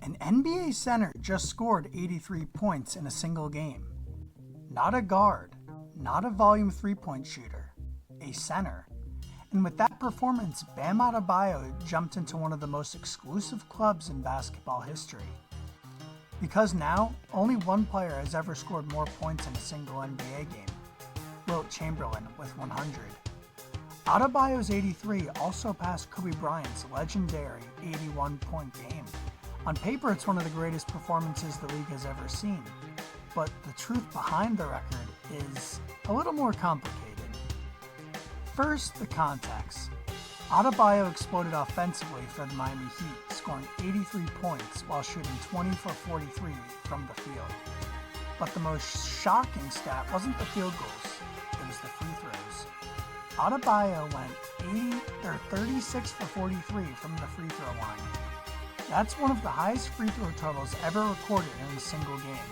An NBA center just scored 83 points in a single game. Not a guard, not a volume three-point shooter, a center. And with that performance, Bam Adebayo jumped into one of the most exclusive clubs in basketball history. Because now, only one player has ever scored more points in a single NBA game, Wilt Chamberlain with 100. Adebayo's 83 also passed Kobe Bryant's legendary 81-point game. On paper, it's one of the greatest performances the league has ever seen, but the truth behind the record is a little more complicated. First, the context. Adebayo exploded offensively for the Miami Heat, scoring 83 points while shooting 20 for 43 from the field. But the most shocking stat wasn't the field goals, it was the free throws. Adebayo went 36 for 43 from the free throw line. That's one of the highest free throw totals ever recorded in a single game.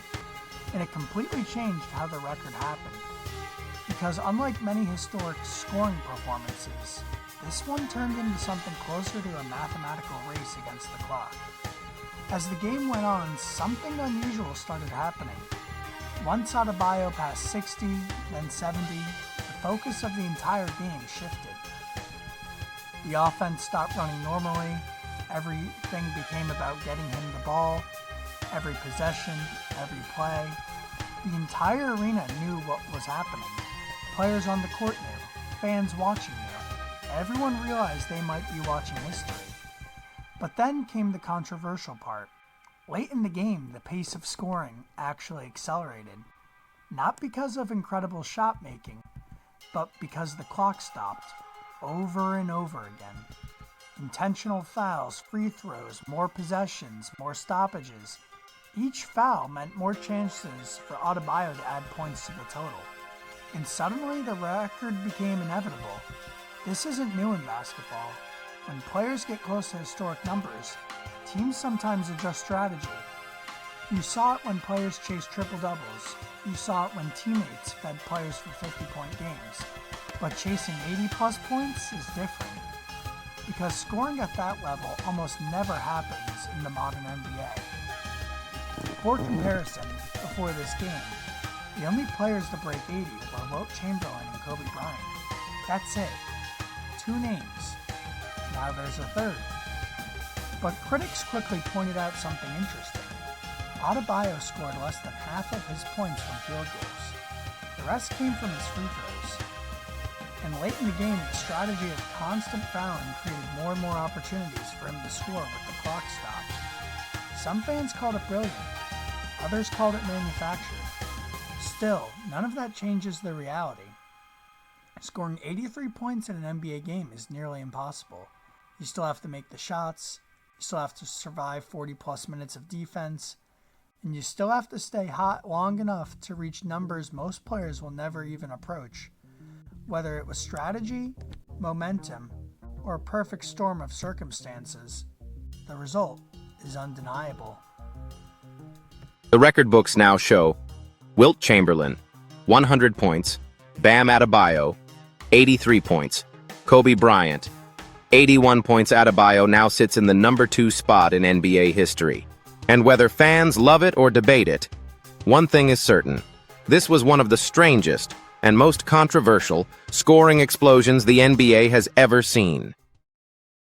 And it completely changed how the record happened. Because unlike many historic scoring performances, this one turned into something closer to a mathematical race against the clock. As the game went on, something unusual started happening. Once Adebayo passed 60, then 70, the focus of the entire game shifted. The offense stopped running normally, everything became about getting him the ball, every possession, every play. The entire arena knew what was happening. Players on the court knew, fans watching knew. Everyone realized they might be watching history. But then came the controversial part. Late in the game, the pace of scoring actually accelerated. Not because of incredible shot making, but because the clock stopped over and over again. Intentional fouls, free throws, more possessions, more stoppages. Each foul meant more chances for Adebayo to add points to the total. And suddenly the record became inevitable. This isn't new in basketball. When players get close to historic numbers, teams sometimes adjust strategy. You saw it when players chased triple-doubles. You saw it when teammates fed players for 50-point games. But chasing 80-plus points is different. Because scoring at that level almost never happens in the modern NBA. For comparison, before this game, the only players to break 80 were Wilt Chamberlain and Kobe Bryant. That's it. 2 names. Now there's a third. But critics quickly pointed out something interesting. Adebayo scored less than half of his points from field goals. The rest came from his free throws. And late in the game, the strategy of constant fouling created more and more opportunities for him to score with the clock stopped. Some fans called it brilliant. Others called it manufactured. Still, none of that changes the reality. Scoring 83 points in an NBA game is nearly impossible. You still have to make the shots, you still have to survive 40-plus minutes of defense, and you still have to stay hot long enough to reach numbers most players will never even approach. Whether it was strategy, momentum, or a perfect storm of circumstances, the result is undeniable. The record books now show Wilt Chamberlain, 100 points, Bam Adebayo, 83 points, Kobe Bryant, 81 points. Adebayo now sits in the number 2 spot in NBA history. And whether fans love it or debate it, one thing is certain. This was one of the strangest and most controversial scoring explosions the NBA has ever seen.